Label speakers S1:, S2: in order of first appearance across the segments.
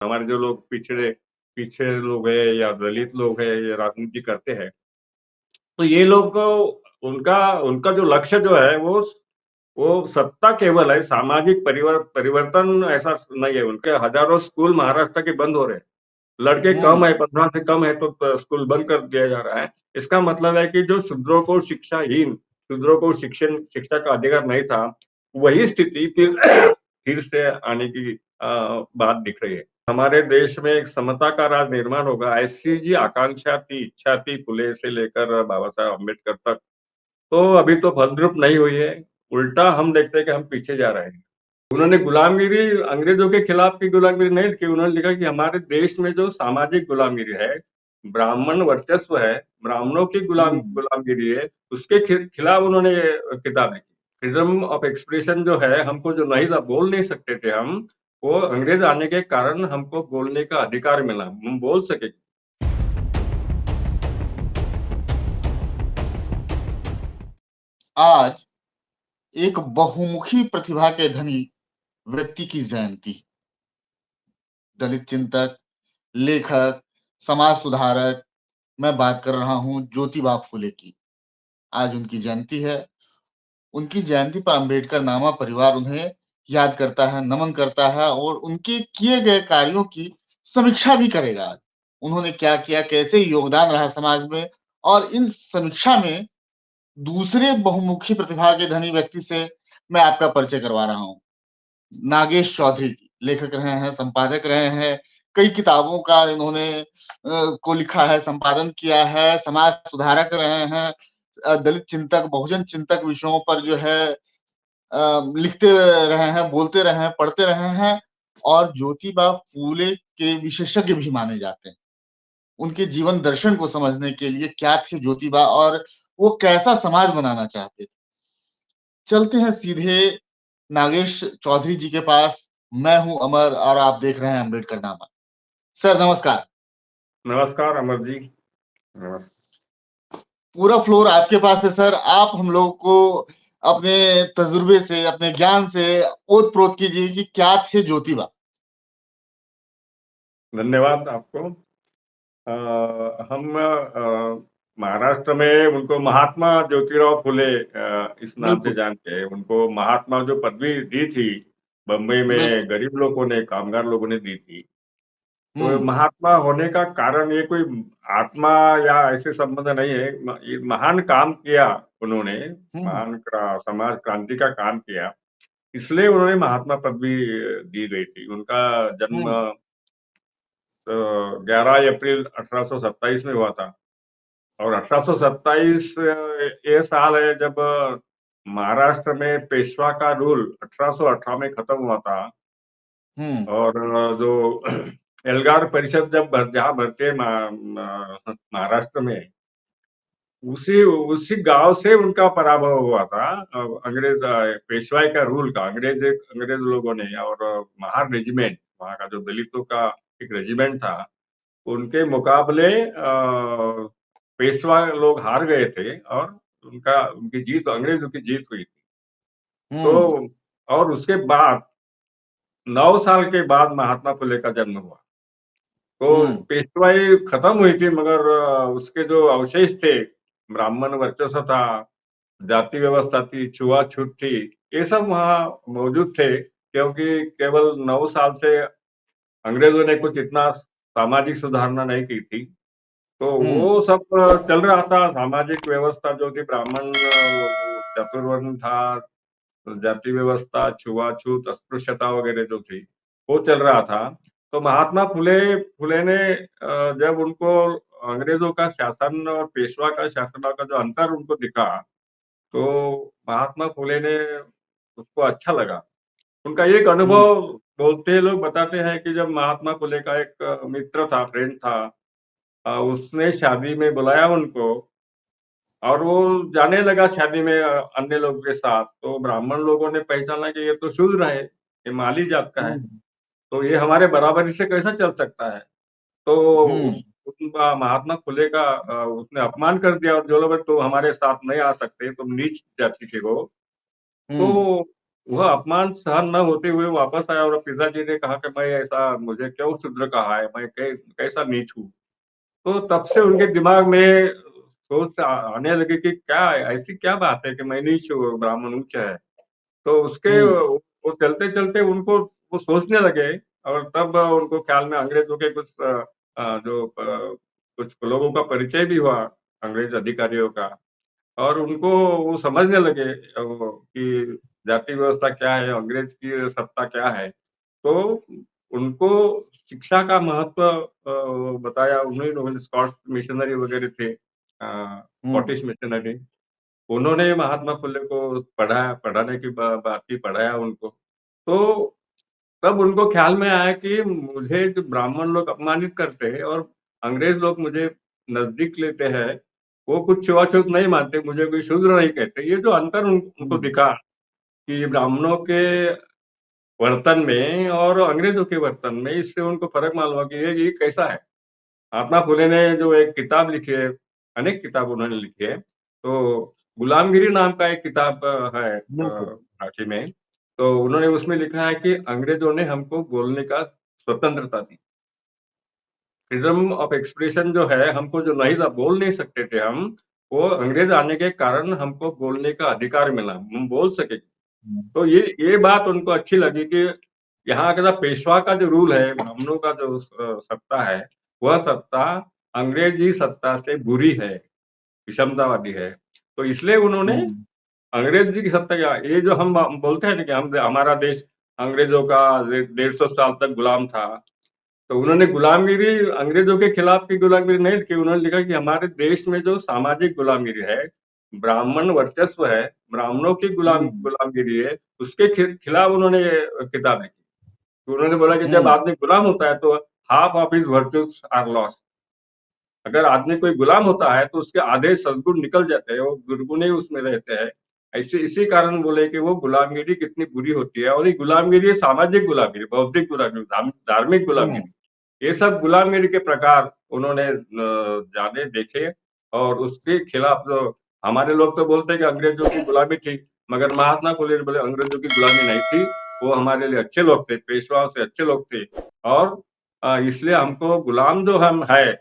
S1: हमारे जो लोग पिछड़े पीछे लोग हैं या दलित लोग हैं या राजनीति करते हैं, तो ये लोग को उनका उनका जो लक्ष्य जो है वो सत्ता केवल है, सामाजिक परिवर्तन ऐसा नहीं है। उनके हजारों स्कूल महाराष्ट्र के बंद हो रहे हैं। लड़के
S2: हम्म।
S1: कम है, 15 से कम है तो स्कूल बंद कर दिया जा रहा है। इसका मतलब है कि जो शूद्रों को शिक्षा का अधिकार नहीं था, वही स्थिति फिर फिर से आने की बात दिख रही है। हमारे देश में एक समता का राज निर्माण होगा, ऐसी जी आकांक्षा थी, इच्छा थी फुले से लेकर बाबा साहब अम्बेडकर तक। तो अभी तो फलद्रुप नहीं हुई है, उल्टा हम देखते हैं कि हम पीछे जा रहे हैं। उन्होंने गुलामगिरी अंग्रेजों के खिलाफ की गुलामगिरी नहीं लिखी, उन्होंने लिखा कि हमारे देश में जो सामाजिक गुलामगिरी है, ब्राह्मण वर्चस्व है, ब्राह्मणों की
S2: हम्म।
S1: गुलामगिरी है, उसके खिलाफ उन्होंने ये किताब लिखी। फ्रीडम ऑफ एक्सप्रेशन जो है, हमको जो नहीं था, बोल नहीं सकते थे हम, वो अंग्रेज आने के कारण हमको बोलने का अधिकार मिला, हम बोल सके।
S2: आज एक बहुमुखी प्रतिभा के धनी व्यक्ति की जयंती। दलित चिंतक, लेखक, समाज सुधारक, मैं बात कर रहा हूं ज्योतिबा फूले की। आज उनकी जयंती है। उनकी जयंती पर अंबेडकर नामा परिवार उन्हें याद करता है, नमन करता है और उनके किए गए कार्यों की समीक्षा भी करेगा। उन्होंने क्या किया, कैसे योगदान रहा समाज में, और इन समीक्षा में दूसरे बहुमुखी प्रतिभा के धनी व्यक्ति से मैं आपका परिचय करवा रहा हूँ। नागेश चौधरी लेखक रहे हैं, संपादक रहे हैं, कई किताबों का इन्होंने को लिखा है, संपादन किया है, समाज सुधारक रहे हैं, दलित चिंतक, बहुजन चिंतक विषयों पर जो है लिखते रहे हैं, बोलते रहे हैं, पढ़ते रहे हैं और ज्योतिबा फूले के विशेषज्ञ भी माने जाते हैं। उनके जीवन दर्शन को समझने के लिए क्या थे ज्योतिबा और वो कैसा समाज बनाना चाहते थे। चलते हैं सीधे नागेश चौधरी जी के पास। मैं हूं अमर और आप देख रहे हैं अम्बेडकर नामा। सर नमस्कार।
S1: नमस्कार अमर जी। नमस्कार।
S2: पूरा फ्लोर आपके पास है सर। आप हम लोग को अपने तजुर्बे से, अपने ज्ञान से ओत प्रोत कीजिए कि क्या थे ज्योतिबा।
S1: धन्यवाद आपको। हम महाराष्ट्र में उनको महात्मा ज्योतिराव फुले इस नाम से
S2: बिल्कुल।
S1: जानते हैं। उनको महात्मा जो पदवी दी थी, बम्बई में
S2: बिल्कुल।
S1: गरीब लोगों ने, कामगार लोगों ने दी थी। तो
S2: हम्म।
S1: महात्मा होने का कारण ये कोई आत्मा या ऐसे संबंध नहीं है। ये महान काम किया उन्होंने,
S2: हम्म।
S1: समाज क्रांति का काम किया, इसलिए उन्होंने महात्मा पदवी दी गई थी। उनका जन्म
S2: हम्म।
S1: 11 अप्रैल 1827 में हुआ था। और 1827 ये साल है जब महाराष्ट्र में पेशवा का रूल 1818 में खत्म हुआ था।
S2: हम्म।
S1: और जो एल्गार परिषद जब जहाँ भरती है महाराष्ट्र में, उसी उसी गांव से उनका पराभव हुआ था। अंग्रेज पेशवाई का रूल का अंग्रेज लोगों ने, और महार रेजिमेंट, वहाँ का जो दलितों का एक रेजिमेंट था, उनके मुकाबले पेशवा लोग हार गए थे और उनकी जीत, अंग्रेजों की जीत हुई थी। तो
S2: हम्म।
S1: और उसके बाद 9 साल के बाद महात्मा फुले का जन्म हुआ। तो
S2: हम्म।
S1: पेशवाई खत्म हुई थी, मगर उसके जो अवशेष थे, ब्राह्मण वर्चस्व था, जाति व्यवस्था थी, छुआछूत थी, ये सब वहाँ मौजूद थे, क्योंकि केवल 9 साल से अंग्रेजों ने कुछ इतना सामाजिक सुधारना नहीं की थी। तो
S2: हम्म।
S1: वो सब चल रहा था। सामाजिक व्यवस्था जो थी, ब्राह्मण चतुर्वर्ण था, जाति व्यवस्था, छुआछूत, अस्पृश्यता वगैरह जो थी, वो चल रहा था। तो महात्मा फुले ने जब उनको अंग्रेजों का शासन और पेशवा का शासन का जो अंतर उनको दिखा, तो महात्मा फुले ने उसको अच्छा लगा। उनका एक
S2: हम्म।
S1: अनुभव बोलते हैं, लोग बताते हैं कि जब महात्मा फुले का एक मित्र था, फ्रेंड था, उसने शादी में बुलाया उनको, और वो जाने लगा शादी में अन्य लोगों के साथ। तो ब्राह्मण लोगों ने पहचाना कि ये तो शूद्र है, ये माली जात का है,
S2: हम्म।
S1: तो ये हमारे बराबरी से कैसा चल सकता है। तो
S2: हम्म।
S1: उनका महात्मा फुले का उसने अपमान कर दिया, और जो लोग तो हमारे साथ नहीं आ सकते, तुम नीच जाति के हो। तो
S2: हम्म।
S1: वह अपमान सहन न होते हुए वापस आया और पिताजी ने कहा कि मैं ऐसा, मुझे क्यों शूद्र कहा है, मैं कैसा नीच हूँ। तो तब से उनके दिमाग में सोच आने लगी कि क्या ऐसी क्या बात है कि मैं नीच हूँ, ब्राह्मण ऊँच है। तो उसके
S2: हुँ,
S1: वो चलते-चलते उनको वो सोचने लगे और तब उनको ख्याल में अंग्रेज़ों के कुछ कुछ लोगों का परिचय भी हुआ, अंग्रेज़ अधिकारियों का। और उनको वो समझने लगे कि जाति व्यवस्था क्या है, अंग्रेज की सत्ता क्या है। तो उनको शिक्षा का महत्व बताया। उन्होंने स्कॉट्स मिशनरी वगैरह थे,
S2: हुँ,
S1: स्कॉटिश मिशनरी। उन्होंने महात्मा फुले को पढ़ाया, पढ़ाने की बात की, पढ़ाया उनको। तो तब उनको ख्याल में आया कि मुझे जो ब्राह्मण लोग अपमानित करते हैं और अंग्रेज लोग मुझे नज़दीक लेते हैं, वो कुछ छुआ-छूत नहीं मानते, मुझे कोई शूद्र नहीं कहते। ये जो अंतर उनको
S2: हुँ,
S1: दिखा कि ब्राह्मणों के वर्तन में और अंग्रेजों के वर्तन में, इससे उनको फ़र्क मालूम हुआ कि ये कैसा है। महात्मा फुले ने जो एक किताब लिखी है, अनेक किताब उन्होंने लिखी है, तो गुलामगिरी नाम का एक किताब है
S2: बिल्कुल।
S1: मराठी में। तो उन्होंने उसमें लिखा है कि अंग्रेजों ने हमको बोलने का स्वतंत्रता दी। फ्रीडम ऑफ एक्सप्रेशन जो है, हमको जो नहीं था, बोल नहीं सकते थे हम, वो अंग्रेज आने के कारण हमको बोलने का अधिकार मिला, हम बोल सके।
S2: हुँ,
S1: तो ये बात उनको अच्छी लगी कि यहाँ का पेशवा का जो रूल है, ब्राह्मणों का जो सत्ता है, वह सत्ता अंग्रेजी सत्ता से बुरी है, विषमतावादी है। तो इसलिए उन्होंने
S2: हुँ,
S1: अंग्रेजी की सत्ता क्या, ये जो हम बोलते हैं ना कि हम हमारा देश अंग्रेजों का 150 साल तक गुलाम था। तो उन्होंने गुलामगिरी, अंग्रेजों के खिलाफ की गुलामगिरी नहीं लिखी, उन्होंने लिखा कि हमारे देश में जो सामाजिक गुलामगिरी है, ब्राह्मण वर्चस्व है, ब्राह्मणों की
S2: हुँ,
S1: गुलामगिरी है, उसके खिलाफ उन्होंने ये किताब लिखी। तो उन्होंने बोला कि जब
S2: हुँ,
S1: आदमी गुलाम होता है तो half of his virtues are lost. अगर आदमी कोई गुलाम होता है तो उसके आधे सद्गुण निकल जाते हैं, वो दुर्गुण ही उसमें रहते हैं। ऐसे इसी कारण बोले कि वो गुलामगिरी कितनी बुरी होती है, और ये गुलामगिरी सामाजिक गुलामगिरी, बौद्धिक गुलामगिरी, धार्मिक
S2: हुँ,
S1: गुलामगिरी, ये सब गुलामगिरी के प्रकार उन्होंने जाने, देखे और उसके खिलाफ जो हमारे लोग तो बोलते हैं कि अंग्रेजों की गुलामी थी, मगर महात्मा फुले बोले अंग्रेजों की गुलामी नहीं थी, वो हमारे लिए अच्छे लोग थे, पेशवाओं से अच्छे लोग थे। और इसलिए हमको गुलाम जो हम है,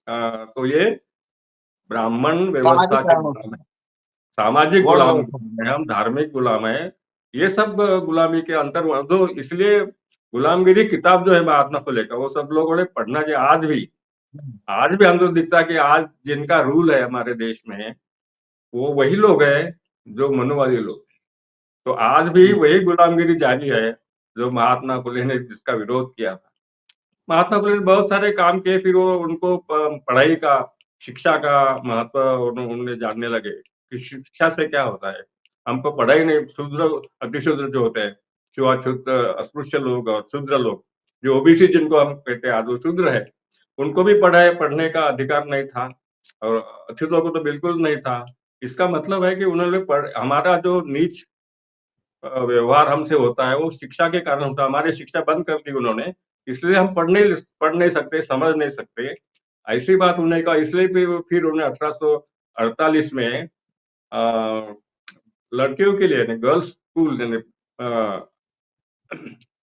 S1: तो ये ब्राह्मण
S2: सामाजिक
S1: व्यवस्था के
S2: कारणों से,
S1: गुलाम है, सामाजिक
S2: वर्ण
S1: गुलाम
S2: व्यवस्था
S1: है हम, धार्मिक गुलाम है। ये सब गुलामी के अंतर जो, इसलिए गुलामगिरी किताब जो है महात्मा फुले का, वो सब लोगों ने पढ़ना चाहिए आज भी।
S2: हुँ,
S1: आज भी हमको दिखता है कि आज जिनका रूल है हमारे देश में, वो वही लोग हैं जो मनुवादी लोग। तो आज भी
S2: हुँ,
S1: वही गुलामगिरी जारी है, जो महात्मा फुले ने जिसका विरोध किया था। महात्मा फुले ने बहुत सारे काम किए, फिर वो उनको पढ़ाई का, शिक्षा का महत्व उन्होंने जानने लगे कि शिक्षा से क्या होता है। हमको पढ़ाई नहीं, शूद्र, अतिशूद्र जो होते हैं, छुआछूत, अस्पृश्य लोग और शूद्र लोग, जो ओबीसी जिनको हम कहते हैं आज वो शूद्र है, उनको भी पढ़ने का अधिकार नहीं था और अछूतों को तो बिल्कुल नहीं था। इसका मतलब है कि उन्होंने हमारा जो नीच व्यवहार हमसे होता है, वो शिक्षा के कारण होता है। हमारी शिक्षा बंद कर दी उन्होंने, इसलिए हम पढ़ नहीं सकते, समझ नहीं सकते। ऐसी बात उन्होंने कहा, इसलिए फिर उन्हें 1848 में अ, लड़कियों के लिए यानी गर्ल्स स्कूल यानी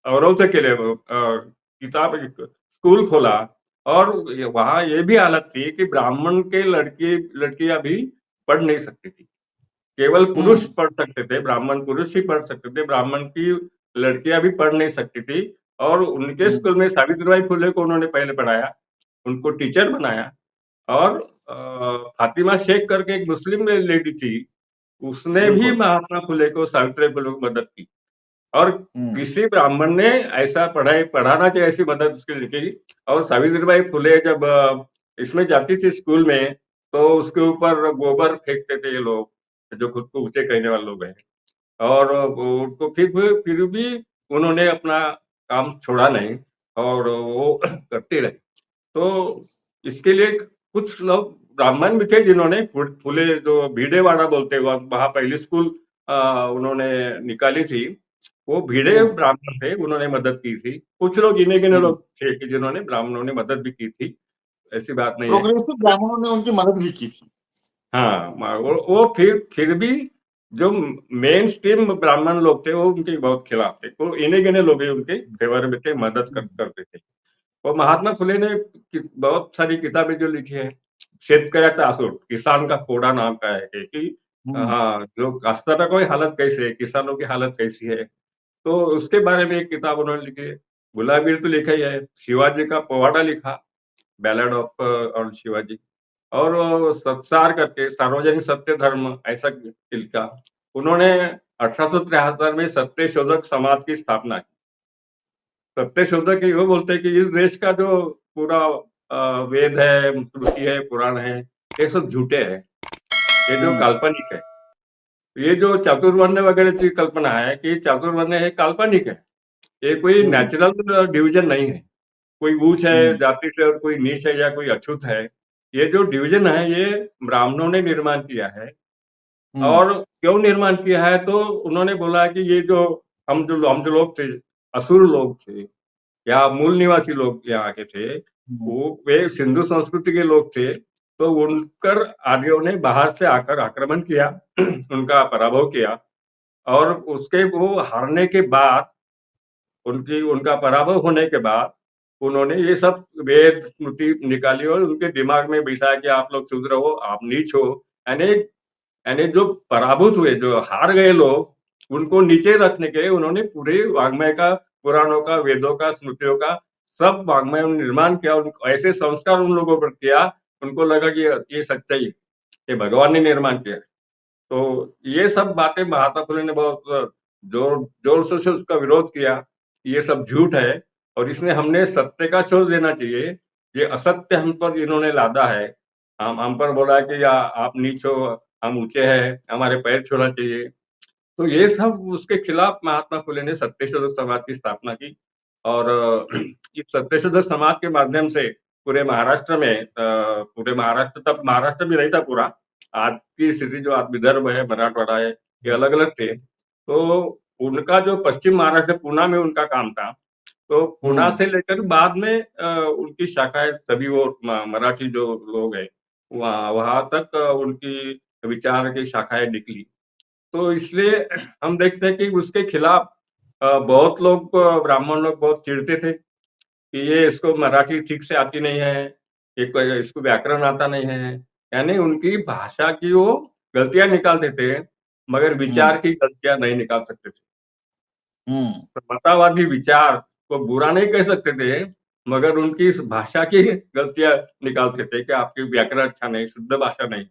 S1: औरतों के लिए वो किताब एक स्कूल खोला। और वहाँ ये भी हालत थी कि ब्राह्मण के लड़कियाँ भी पढ़ नहीं सकती थी। केवल पुरुष
S2: हुँ,
S1: पढ़ सकते थे, ब्राह्मण पुरुष ही पढ़ सकते थे, ब्राह्मण की लड़कियाँ भी पढ़ नहीं सकती थी। और उनके
S2: हुँ,
S1: स्कूल में सावित्रीबाई फुले को उन्होंने पहले पढ़ाया, उनको टीचर बनाया। और फातिमा शेख करके एक मुस्लिम लेडी थी, उसने भी
S2: बिल्कुल।
S1: महात्मा फुले को, सावित्रीबाई फुले को मदद की। और
S2: हुँ,
S1: किसी ब्राह्मण ने ऐसा पढ़ाना चाहिए, ऐसी मदद उसके लिए की। और सावित्रीबाई फुले जब इसमें जाती थी स्कूल में, तो उसके ऊपर गोबर फेंकते थे ये लोग, जो खुद को ऊँचे कहने वाले लोग हैं। और वो उनको फिर भी उन्होंने अपना काम छोड़ा नहीं और वो करते रहे। तो इसके लिए कुछ लोग ब्राह्मण भी थे जिन्होंने फुले जो भीड़ेवाड़ा बोलते हैं, वहाँ पहली स्कूल उन्होंने निकाली थी। वो भीड़े
S2: हुँ,
S1: ब्राह्मण थे, उन्होंने मदद की थी। कुछ लोग गिने-गिने
S2: हुँ।
S1: लोग थे कि जिन्होंने ब्राह्मणों ने मदद भी की थी, ऐसी बात नहीं है।
S2: प्रोग्रेसिव ब्राह्मणों ने उनकी मदद भी की थी।
S1: हाँ, वो फिर भी जो मेन स्ट्रीम ब्राह्मण लोग थे वो उनके बहुत खिलाफ थे, वो इन्हीं गिने लोग ही उनके फेवर में थे, मदद करते थे। और महात्मा फुले ने बहुत सारी किताबें जो लिखी है, शेतकऱ्याचा आसूड, किसान का कोड़ा नाम का है कि हाँ, जो काश्तकारों की हालत कैसी है, किसानों की हालत कैसी है, तो उसके बारे में एक किताब उन्होंने लिखी है। गुलाबीर तो लिखा ही है, शिवाजी का पोवाड़ा लिखा, बैलेड ऑफ ऑन शिवाजी, और सत्सार करके सार्वजनिक सत्य धर्म ऐसा लिखा। उन्होंने 1873 में सत्य शोधक समाज की स्थापना की। सत्य शोधक ये बोलते हैं कि इस देश का जो पूरा वेद है, श्रुति है, पुराण है, ये सब झूठे हैं, ये जो काल्पनिक है। ये जो चातुर्वर्ण वगैरह की कल्पना है कि चातुर्वर्ण है, काल्पनिक है, ये कोई नेचुरल डिवीजन नहीं है। कोई ऊंच है जाति से और कोई नीच है या कोई अछूत है। ये जो डिवीजन है ये ब्राह्मणों ने निर्माण किया है। और क्यों निर्माण किया है, तो उन्होंने बोला कि ये जो हम जो लोग थे, असुर लोग थे या मूल निवासी लोग यहाँ के थे, वो वे सिंधु संस्कृति के लोग थे, तो उनकर आर्यों ने बाहर से आकर आक्रमण किया, उनका पराभव किया, और उसके वो हारने के बाद, उनका पराभव होने के बाद उन्होंने ये सब वेद स्मृति निकाली और उनके दिमाग में बिठाया कि आप लोग शूद्र हो, आप नीच हो। यानी यानी जो पराभूत हुए, जो हार गए लोग, उनको नीचे रखने के लिए उन्होंने पूरे वाङ्मय का, पुराणों का, वेदों का, स्मृतियों का सब वाङ्मय निर्माण किया। ऐसे संस्कार उन लोगों पर किया, उनको लगा कि ये सच्चाई है, ये भगवान ने निर्माण किया। तो ये सब बातें महात्मा फुले ने बहुत जोर शोर से उसका विरोध किया, ये सब झूठ है और इसमें हमने सत्य का शोध देना चाहिए। ये असत्य हम पर इन्होंने लादा है, हम पर बोला है कि आप नीच हो, हम ऊंचे हैं, हमारे पैर छूना चाहिए। तो ये सब उसके खिलाफ महात्मा फुले ने सत्यशोधक समाज की स्थापना की। और इस सत्यशोधक समाज के माध्यम से पूरे महाराष्ट्र में, पूरे महाराष्ट्र, तब महाराष्ट्र भी नहीं था पूरा, आज की स्थिति जो आज विदर्भ है, मराठवाड़ा है, ये अलग अलग थे। तो उनका जो पश्चिम महाराष्ट्र, पूना में उनका काम था, तो पूना से लेकर बाद में उनकी शाखाएं, सभी वो मराठी जो लोग हैं वहां तक उनकी विचार की शाखाएं निकली। तो इसलिए हम देखते हैं कि उसके खिलाफ बहुत लोग, ब्राह्मण लोग बहुत चिढ़ते थे कि ये, इसको मराठी ठीक से आती नहीं है, इसको व्याकरण आता नहीं है। यानी उनकी भाषा की वो गलतियां निकालते थे, मगर विचार की गलतियां नहीं निकाल सकते थे। समतावादी विचार को बुरा नहीं कह सकते थे, मगर उनकी इस भाषा की गलतियां निकालते थे कि आपकी व्याकरण अच्छा नहीं, शुद्ध भाषा नहीं।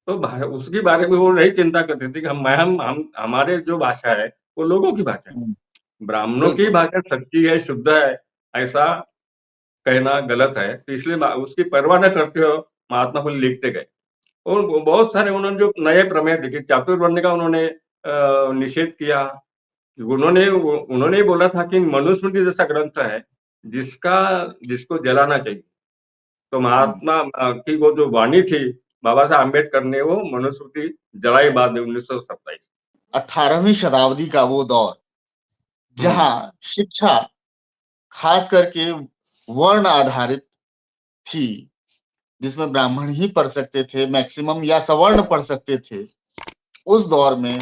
S1: तो उसके बारे में वो नहीं चिंता करते थे कि हम हमारे जो भाषा है वो लोगों की भाषा है, ब्राह्मणों की भाषा सच्ची है, शुद्ध है, ऐसा कहना गलत है। तो इसलिए उसकी परवाह न करते हो महात्मा फुले लिखते गए। और बहुत सारे उन्होंने जो नए प्रमेय लिखे, चातुर्वर्ण का उन्होंने निषेध किया। उन्होंने बोला था कि मनुस्मृति जैसा ग्रंथ है जिसका जिसको जलाना चाहिए। तो महात्मा की वो जो वाणी थी बाबा साहब अम्बेडकर ने, वो मनुस्मृति जलाई बाद में 1927।
S2: 18वीं शताब्दी का वो दौर जहां शिक्षा खास करके वर्ण आधारित थी, जिसमें ब्राह्मण ही पढ़ सकते थे मैक्सिमम या सवर्ण पढ़ सकते थे। उस दौर में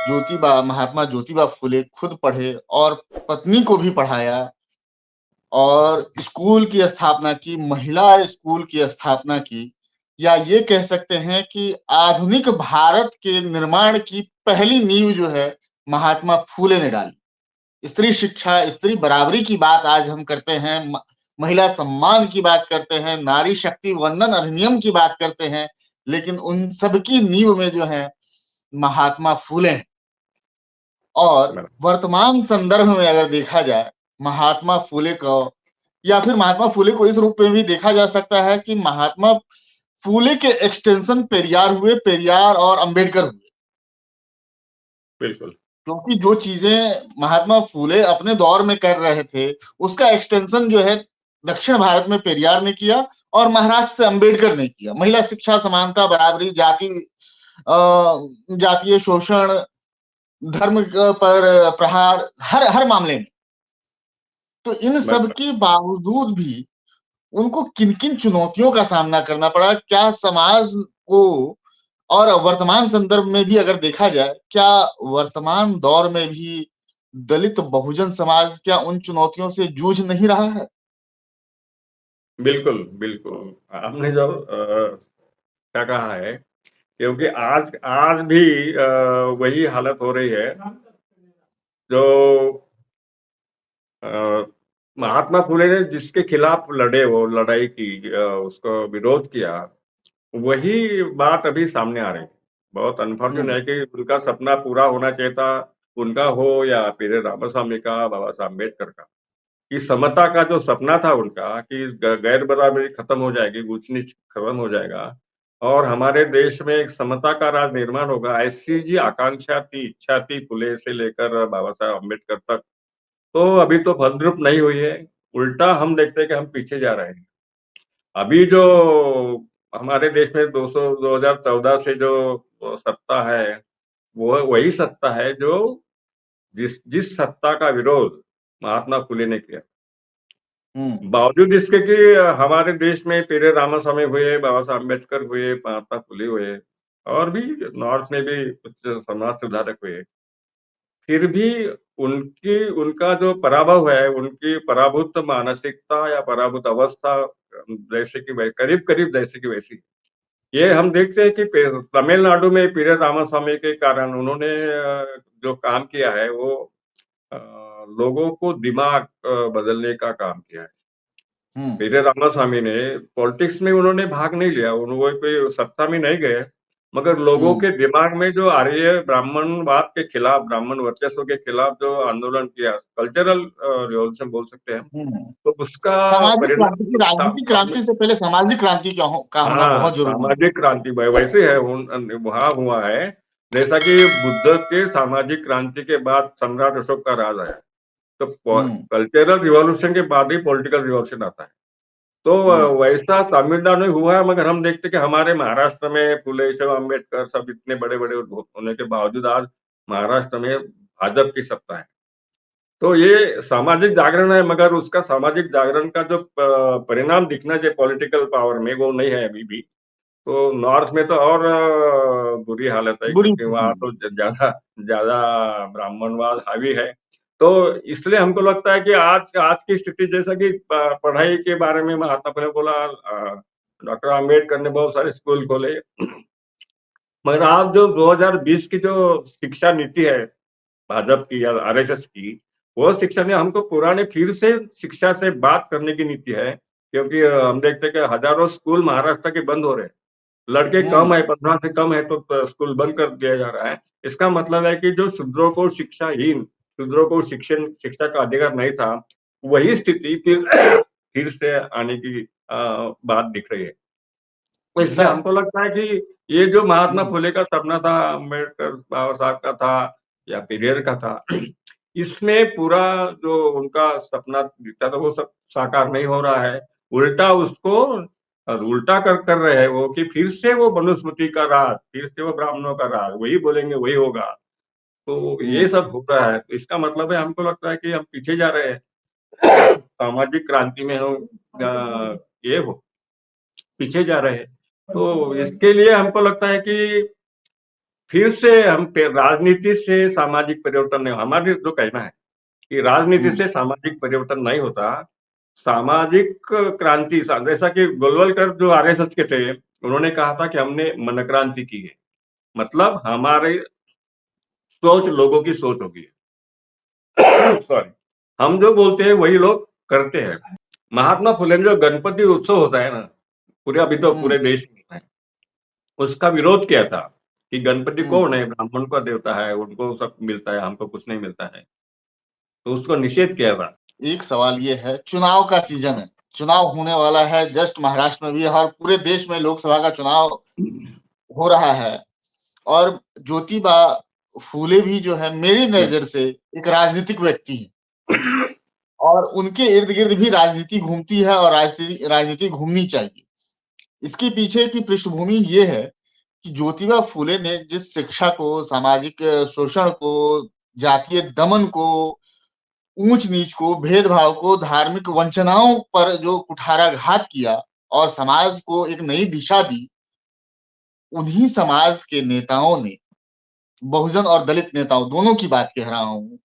S2: महात्मा ज्योतिबा फुले खुद पढ़े और पत्नी को भी पढ़ाया और स्कूल की स्थापना की, महिला स्कूल की स्थापना की, या ये कह सकते हैं कि आधुनिक भारत के निर्माण की पहली नींव जो है महात्मा फुले ने डाली। स्त्री शिक्षा, स्त्री बराबरी की बात आज हम करते हैं, महिला सम्मान की बात करते हैं, नारी शक्ति वंदन अधिनियम की बात करते हैं, लेकिन उन सबकी नींव में जो है महात्मा फुले हैं। और वर्तमान संदर्भ में अगर देखा जाए महात्मा फुले को, या फिर महात्मा फुले को इस रूप में भी देखा जा सकता है कि महात्मा फुले के एक्सटेंशन पेरियार हुए, पेरियार और अंबेडकर हुए।
S1: बिल्कुल,
S2: क्योंकि जो चीजें महात्मा फुले अपने दौर में कर रहे थे उसका एक्सटेंशन जो है दक्षिण भारत में पेरियार ने किया और महाराष्ट्र से अंबेडकर ने किया। महिला शिक्षा, समानता, बराबरी, जातीय शोषण, धर्म पर प्रहार, हर मामले में। तो इन सब के बावजूद भी उनको किन किन चुनौतियों का सामना करना पड़ा, क्या समाज को और वर्तमान संदर्भ में भी अगर देखा जाए, क्या वर्तमान दौर में भी दलित बहुजन समाज क्या उन चुनौतियों से जूझ नहीं रहा है?
S1: बिल्कुल, बिल्कुल। आपने जो क्या कहा है, क्योंकि आज आज भी वही हालत हो रही है, जो अ, महात्मा फुले ने जिसके खिलाफ लड़े, वो लड़ाई की, उसको विरोध किया, वही बात अभी सामने आ रही है। बहुत अनफॉर्चुनेट
S2: हुँ,
S1: है कि उनका सपना पूरा होना चाहिए था, उनका हो या फिर रामास्वामी का, बाबा साहब अम्बेडकर का, कि समता का जो सपना था उनका, कि गैर बराबरी खत्म हो जाएगी, ऊंच नीच खत्म हो जाएगा और हमारे देश में एक समता का राज निर्माण होगा, ऐसी जी आकांक्षा थी, इच्छा थी, फुले से लेकर बाबा साहब अम्बेडकर तक। तो अभी तो फलद्रुप नहीं हुई है, उल्टा हम देखते हैं कि हम पीछे जा रहे हैं। अभी जो हमारे देश में 2014 से जो सत्ता है, वो वही सत्ता है जो जिस जिस सत्ता का विरोध महात्मा फुले ने किया।
S2: हुँ,
S1: बावजूद इसके कि हमारे देश में पेरे रामास्वामी हुए, बाबा साहब अम्बेडकर हुए, महात्मा फुले हुए और भी नॉर्थ में भी कुछ समाज सुधारक हुए। फिर भी उनकी उनका जो पराभव है, उनकी पराभूत मानसिकता या पराभूत अवस्था जैसे कि वै करीब-करीब जैसे की वैसी। ये हम देखते हैं कि तमिलनाडु में पीरे रामास्वामी के कारण उन्होंने जो काम किया है वो अ, लोगों को दिमाग बदलने का काम किया है।
S2: हुँ,
S1: पीरे रामास्वामी ने पॉलिटिक्स में उन्होंने भाग नहीं लिया, वो कोई सत्ता में नहीं गए, मगर लोगों
S2: हुँ,
S1: के दिमाग में जो आर्य ब्राह्मणवाद के खिलाफ, ब्राह्मण वर्चस्व के खिलाफ जो आंदोलन किया, कल्चरल रिवॉल्यूशन बोल सकते हैं,
S2: हुँ।
S1: तो उसका
S2: सामाजिक
S1: परिणाम
S2: क्रांति की राजनीतिक क्रांति से पहले सामाजिक क्रांति का होना
S1: हाँ,
S2: बहुत ज़रूरी है।
S1: सामाजिक क्रांति वैसे है वहाँ हुआ है, जैसा कि बुद्ध के सामाजिक क्रांति के बाद सम्राट अशोक का राज आया। तो
S2: हुँ,
S1: कल्चरल रिवॉल्यूशन के बाद ही पॉलिटिकल रिवॉल्यूशन आता है। तो
S2: हुँ,
S1: वैसा तमिलनाडु में हुआ है, मगर हम देखते हैं कि हमारे महाराष्ट्र में फुले साहब अम्बेडकर सब इतने बड़े-बड़े होने के बावजूद आज महाराष्ट्र में भाजपा की सत्ता है। तो ये सामाजिक जागरण है, मगर उसका सामाजिक जागरण का जो परिणाम दिखना चाहिए पॉलिटिकल पावर में, वो नहीं है अभी भी। तो नॉर्थ में तो और बुरी हालत है,
S2: बुरी
S1: क्योंकि
S2: स्थिति
S1: वहाँ
S2: है।
S1: तो ज़्यादा ज़्यादा ब्राह्मणवाद हावी है। तो इसलिए हमको लगता है कि आज आज की स्थिति, जैसा कि पढ़ाई के बारे में महात्मा फुले बोला, डॉक्टर अम्बेडकर ने बहुत सारे स्कूल खोले। मगर आप जो 2020 की जो शिक्षा नीति है भाजपा की या आरएसएस की, वो शिक्षा ने हमको पुराने फिर से शिक्षा से बात करने की नीति है, क्योंकि हम देखते हैं कि हज़ारों स्कूल महाराष्ट्र के बंद हो रहे हैं। लड़के
S2: हुँ,
S1: कम है, 15 से कम है, तो स्कूल बंद कर दिया जा रहा है। इसका मतलब है कि जो शूद्रों को शिक्षा का अधिकार नहीं था, वही स्थिति फिर फिर से आने की बात दिख रही है। तो इसलिए
S2: ऐसा?
S1: हमको लगता है कि ये जो महात्मा
S2: हुँ,
S1: फुले का सपना था, अम्बेडकर बाबा साहब का था या पेरियर का था, इसमें पूरा जो उनका सपना दिखता था, वो सब साकार नहीं हो रहा है। उल्टा उसको उल्टा कर रहे हैं वो, कि फिर से वो मनुस्मृति का राज, फिर से वो ब्राह्मणों का राज, वही बोलेंगे वही होगा। तो ये
S2: हुँ,
S1: सब हो रहा है। तो इसका मतलब है, हमको लगता है कि हम पीछे जा रहे हैं। सामाजिक क्रांति में हम ये हो पीछे जा रहे हैं। तो इसके लिए हमको लगता है कि फिर से हम पे राजनीति से सामाजिक परिवर्तन नहीं, हमारी जो कहना है कि राजनीति
S2: हुँ,
S1: से सामाजिक परिवर्तन नहीं होता। सामाजिक क्रांति जैसा कि गोलवलकर जो आरएसएस के थे, उन्होंने कहा था कि हमने मन क्रांति की है। मतलब हमारे सोच लोगों की सोच होगी। सॉरी, हम जो बोलते हैं वही लोग करते हैं। महात्मा फुले ने जो गणपति उत्सव होता है ना, पूरे अभी तो
S2: हुँ,
S1: पूरे देश में है, उसका विरोध किया था कि गणपति
S2: हुँ।
S1: कौन है? ब्राह्मण का देवता है, उनको सब मिलता है, हमको कुछ नहीं मिलता है। तो उसको निषेध किया था।
S2: एक सवाल ये है, चुनाव का सीज़न है, चुनाव होने वाला है, जस्ट महाराष्ट्र में भी है और पूरे देश में लोकसभा का चुनाव हो रहा है और ज्योतिबा फूले भी जो है मेरी नज़र से एक राजनीतिक व्यक्ति हैं और उनके इर्द-गिर्द भी राजनीति घूमती है और राजनीति घूमनी चाहिए। इसके पीछे की पृष्ठभूमि ये है कि ज्योतिबा फूले ने जिस शिक्षा को, सामाजिक शोषण को, जातीय दमन को, ऊंच-नीच को, भेदभाव को, धार्मिक वंचनाओं पर जो कुठाराघात किया और समाज को एक नई दिशा दी, उन्हीं समाज के नेताओं ने, बहुजन और दलित नेताओं दोनों की बात कह रहा हूं,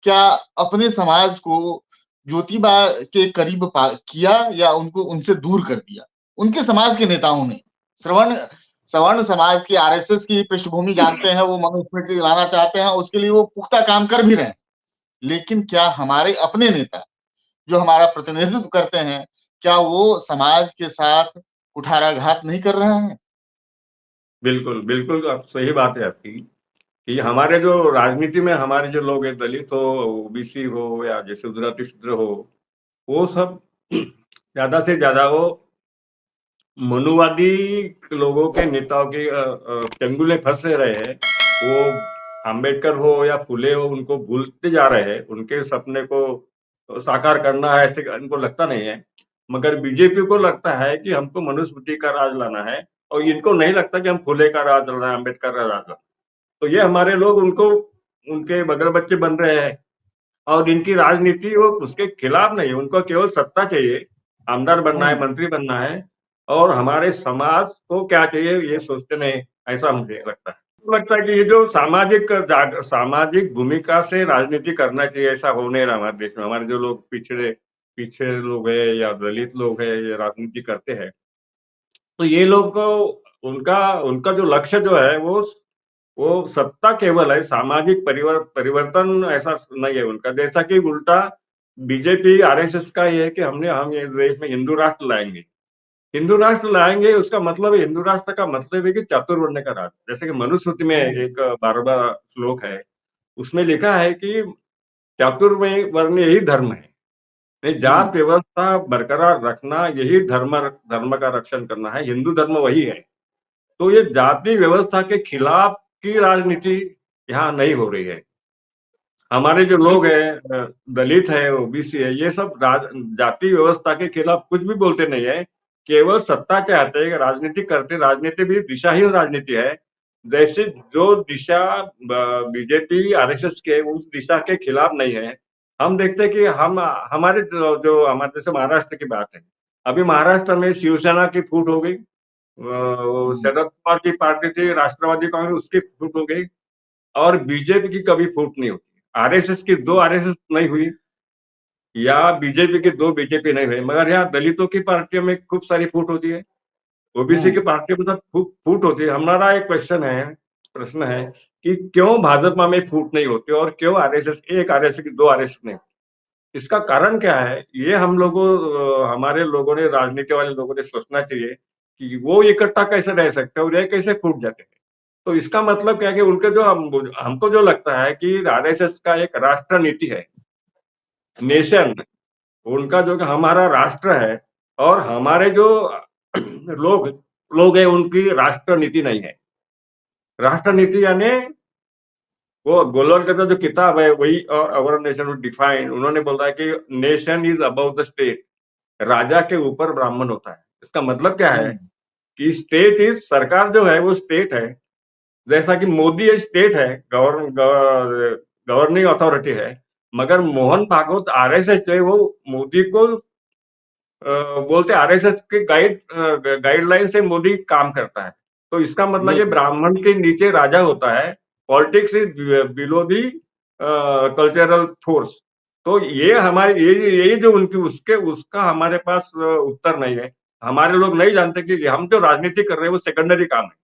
S2: क्या अपने समाज को ज्योतिबा के करीब किया या उनको उनसे दूर कर दिया? उनके समाज के नेताओं ने। श्रवण सवर्ण समाज की आरएसएस की पृष्ठभूमि जानते हैं, वो मनुस्मृति लाना चाहते हैं, उसके लिए वो पुख्ता काम कर भी रहे हैं। लेकिन क्या हमारे अपने नेता जो हमारा प्रतिनिधित्व करते हैं, क्या वो समाज के साथ कुठाराघात नहीं कर रहे हैं?
S1: बिल्कुल, बिल्कुल आप सही बात है आपकी, कि हमारे जो राजनीति में हमारे जो लोग हैं, दलित हो, ओबीसी हो या जैसे उदराती शूद्र हो, वो सब ज़्यादा से ज़्यादा वो मनुवादी लोगों के नेताओं के चंगुल फंस रहे हैं। वो अम्बेडकर हो या फुले हो, उनको भूलते जा रहे हैं। उनके सपने को साकार करना है ऐसे इनको लगता नहीं है। मगर बीजेपी को लगता है कि हमको मनुस्मृति का राज लाना है, और इनको नहीं लगता कि हम फुले का राज लाना है, अम्बेडकर का राज लाना है। तो ये हमारे लोग उनको उनके बगल बच्चे बन रहे हैं, और इनकी राजनीति वो उसके खिलाफ नहीं है, उनको केवल सत्ता चाहिए, आमदार बनना है, मंत्री बनना है, और हमारे समाज को क्या चाहिए ये सोचते नहीं, ऐसा मुझे लगता है। लगता है कि ये जो सामाजिक भूमिका से राजनीति करना चाहिए, ऐसा हो नहीं रहा हमारे देश में। हमारे जो लोग पीछे लोग हैं या दलित लोग हैं, ये राजनीति करते हैं, तो ये लोग को उनका उनका जो लक्ष्य जो है वो सत्ता केवल है, सामाजिक परिवर्तन ऐसा नहीं है उनका। जैसा कि उल्टा बीजेपी, आरएसएस का ये है कि हम ये देश में हिंदू राष्ट्र लाएँगे। हिंदू राष्ट्र लाएँगे, उसका मतलब है, हिंदू राष्ट्र का मतलब है कि चातुर्वर्ण का राज। जैसे कि मनुस्मृति में एक 12वां श्लोक है, उसमें लिखा है कि चातुर्वर्ण्य वर्ण यही धर्म है। नहीं, जात व्यवस्था बरकरार रखना यही धर्म का रक्षण करना है, हिंदू धर्म वही है। तो ये जाति व्यवस्था के खिलाफ की राजनीति यहाँ नहीं हो रही है। हमारे जो लोग हैं, दलित है, ओबीसी है, ये सब जाति व्यवस्था के खिलाफ कुछ भी बोलते नहीं है, केवल सत्ता चाहते हैं, राजनीति करते। राजनीति भी दिशाहीन राजनीति है। जैसे जो दिशा बीजेपी, आरएसएस के उस दिशा के खिलाफ नहीं है। हम देखते हैं कि हमारे जो हमारे जैसे महाराष्ट्र की बात है, अभी महाराष्ट्र में शिवसेना की फूट हो गई, शरद पवार की पार्टी थी, राष्ट्रवादी कांग्रेस, उसकी फूट हो गई, और बीजेपी की कभी फूट नहीं होती। आरएसएस की 2 आरएसएस नहीं हुई, या बीजेपी की 2 बीजेपी नहीं हुई, मगर यहाँ दलितों की पार्टियों में खूब सारी फूट होती है, ओबीसी की पार्टियों में तो फूट होती है। हमारा एक प्रश्न है कि क्यों भाजपा में फूट नहीं होती, और क्यों एक आरएसएस की 2 आरएसएस नहीं होती? इसका कारण क्या है? ये हम लोगों हमारे लोगों ने, राजनीति वाले लोगों ने सोचना चाहिए कि वो इकट्ठा कैसे रह सकते हैं और ये कैसे फूट जाते हैं। तो इसका मतलब क्या है कि उनके जो हमको जो लगता है कि आरएसएस का एक राष्ट्र नीति है, नेशन, उनका जो कि हमारा राष्ट्र है, और हमारे जो लोग लोग हैं, उनकी राष्ट्र नीति नहीं है। राष्ट्र नीति यानी वो गोलवलकर का जो किताब है, वही अवर नेशन डिफाइन, उन्होंने बोला है कि nation is above the state, राजा के ऊपर ब्राह्मण होता है। इसका मतलब क्या है कि स्टेट इज, सरकार जो है वो स्टेट है, जैसा कि मोदी एक स्टेट है, गवर्निंग अथॉरिटी है, मगर मोहन भागवत आरएसएस है, वो मोदी को बोलते आरएसएस के गाइडलाइन से मोदी काम करता है। तो इसका मतलब ये ब्राह्मण के नीचे राजा होता है, politics is below the cultural force. तो ये हमारे ये जो उनकी उसका हमारे पास उत्तर नहीं है। हमारे लोग नहीं जानते कि हम जो राजनीति कर रहे हैं वो सेकेंडरी काम है।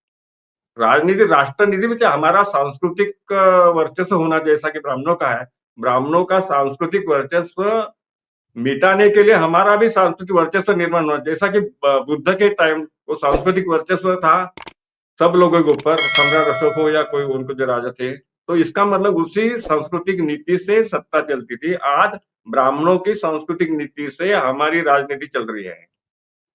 S1: राजनीति, राष्ट्र नीति में हमारा सांस्कृतिक वर्चस्व होना, जैसा कि ब्राह्मणों का है, ब्राह्मणों का सांस्कृतिक वर्चस्व मिटाने के लिए हमारा भी सांस्कृतिक वर्चस्व निर्माण हुआ। जैसा कि बुद्ध के टाइम वो सांस्कृतिक वर्चस्व था सब लोगों के ऊपर, सम्राट अशोक हो या कोई उनको जो राजा थे, तो इसका मतलब उसी सांस्कृतिक नीति से सत्ता चलती थी। आज ब्राह्मणों की सांस्कृतिक नीति से हमारी राजनीति चल रही है।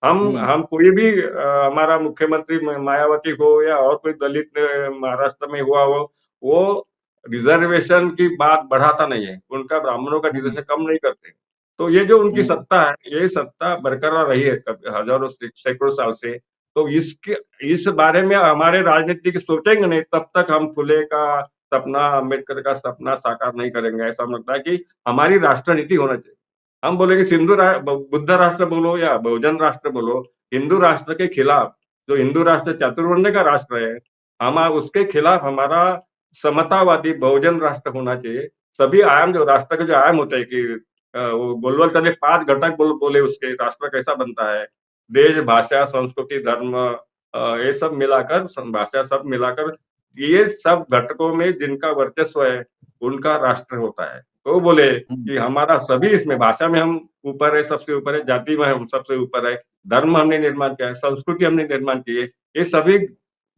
S1: हम कोई भी हमारा मुख्यमंत्री मायावती हो या और कोई दलित महाराष्ट्र में हुआ हो, वो रिजर्वेशन की बात बढ़ाता नहीं है, उनका ब्राह्मणों का रिजर्वेशन कम नहीं करते। तो ये जो उनकी सत्ता है, ये सत्ता बरकरार रही है हजारों सैकड़ों साल से। तो इस बारे में हमारे राजनीतिक सोचेंगे नहीं, तब तक हम फुले का सपना, अम्बेडकर का सपना साकार नहीं करेंगे। ऐसा लगता है कि हमारी राष्ट्र नीति होना चाहिए। हम बोले कि बुद्ध राष्ट्र बोलो या बहुजन राष्ट्र बोलो, हिंदू राष्ट्र के खिलाफ जो हिंदू राष्ट्र चतुर्वर्ण का राष्ट्र है, हम उसके खिलाफ हमारा समतावादी बहुजन राष्ट्र होना चाहिए। सभी आयाम जो राष्ट्र के जो आयाम होते हैं कि वो गोलवलकर ने 5 घटक बोले उसके राष्ट्र कैसा बनता है। देश, भाषा, संस्कृति, धर्म ये सब मिलाकर भाषा सब मिलाकर ये सब घटकों में जिनका वर्चस्व है उनका राष्ट्र होता है। तो बोले कि हमारा सभी इसमें भाषा में हम ऊपर है, सबसे ऊपर है, जाति में हम सबसे ऊपर है, धर्म हमने निर्माण किया है, संस्कृति हमने निर्माण की है, ये सभी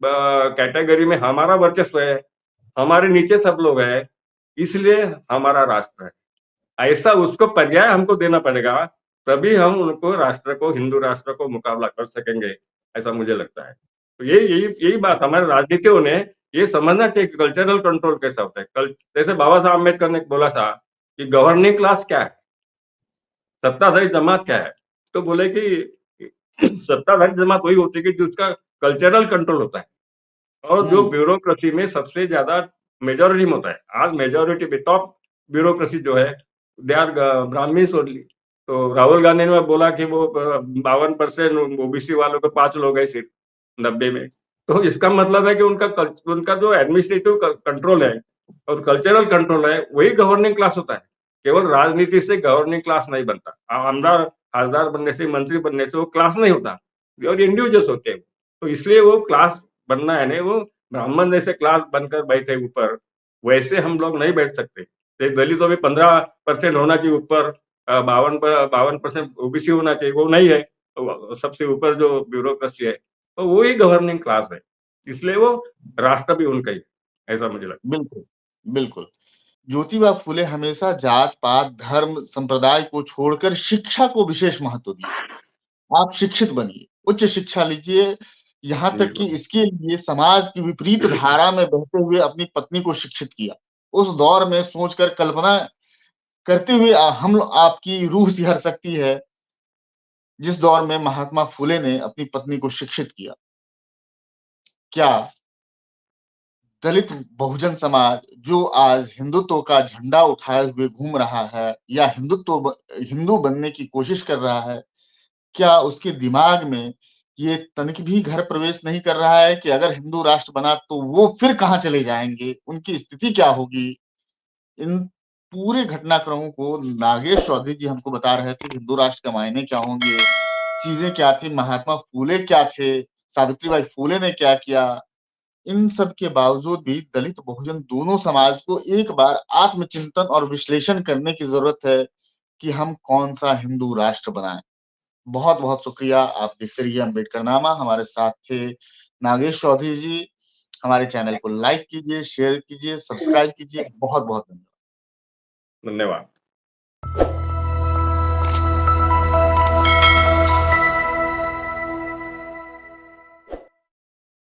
S1: कैटेगरी में हमारा वर्चस्व है, हमारे नीचे सब लोग हैं, इसलिए हमारा राष्ट्र है। ऐसा उसको पर्याय हमको देना पड़ेगा, तभी हम उनको राष्ट्र को, हिंदू राष्ट्र को मुकाबला कर सकेंगे, ऐसा मुझे लगता है। तो यही बात हमारे राजनीतियों ने ये समझना चाहिए कि कल्चरल कंट्रोल कैसा होता है। जैसे बाबा साहब अम्बेडकर ने बोला था कि गवर्निंग क्लास क्या है, सत्ताधारी जमात क्या है, तो बोले कि सत्ताधारी जमात वही होती है कि जिसका कल्चरल कंट्रोल होता है और जो ब्यूरोक्रेसी में सबसे ज्यादा मेजोरिटी में होता है। आज मेजोरिटी में टॉप ब्यूरोक्रेसी जो है दे आर ब्राह्मीण्स ओनली। तो राहुल गांधी ने बोला कि वो 52% ओबीसी वालों के 5 लोग हैं सिर्फ 90 में। तो इसका मतलब है कि उनका जो एडमिनिस्ट्रेटिव कंट्रोल है और कल्चरल कंट्रोल है वही गवर्निंग क्लास होता है। केवल राजनीति से गवर्निंग क्लास नहीं बनता। आमदार खासदार बनने से, मंत्री बनने से वो क्लास नहीं होता और इंडिविजुअल्स होते हैं। तो इसलिए वो क्लास बनना है नहीं, वो ब्राह्मण जैसे क्लास बनकर बैठे ऊपर, वैसे हम लोग नहीं बैठ सकते। एक दलितों में 15% होना चाहिए ऊपर, 52% ओबीसी होना चाहिए, वो नहीं है। तो सबसे ऊपर जो ब्यूरोक्रेसी है तो वो ही गवर्निंग क्लास है, इसलिए वो राष्ट्र भी उनका ही, ऐसा मुझे लगता है।
S2: बिल्कुल, बिल्कुल। ज्योतिबा फुले हमेशा जात-पात, धर्म, संप्रदाय को छोड़कर शिक्षा को विशेष महत्व दिए। आप शिक्षित बनिए, उच्च शिक्षा लीजिए, यहाँ तक कि
S1: बिल्कुल।
S2: इसके लिए समाज की विपरीत धारा में बहते हुए अपनी पत्नी को शिक्षित किया। उस दौर में सोचकर कल्पना करते हुए हम आपकी रूह सिहर सकती है, जिस दौर में महात्मा फुले ने अपनी पत्नी को शिक्षित किया। क्या दलित बहुजन समाज जो आज हिंदुत्व का झंडा उठाए हुए घूम रहा है या हिंदू बनने की कोशिश कर रहा है, क्या उसके दिमाग में ये तनिक भी घर प्रवेश नहीं कर रहा है कि अगर हिंदू राष्ट्र बना तो वो फिर कहाँ चले जाएँगे? उनकी स्थिति क्या होगी? इन पूरे घटनाक्रमों को नागेश चौधरी जी हमको बता रहे थे कि हिंदू राष्ट्र के मायने क्या होंगे, चीज़ें क्या थी, महात्मा फूले क्या थे, सावित्रीबाई फूले ने क्या किया। इन सब के बावजूद भी दलित बहुजन दोनों समाज को एक बार आत्मचिंतन और विश्लेषण करने की ज़रूरत है कि हम कौन-सा हिंदू राष्ट्र बनाएँ। बहुत-बहुत शुक्रिया। आप देखते रहिए अम्बेडकरनामा। हमारे साथ थे नागेश चौधरी जी। हमारे चैनल को लाइक कीजिए, शेयर कीजिए, सब्सक्राइब कीजिए। बहुत-बहुत धन्यवाद।
S1: धन्यवाद।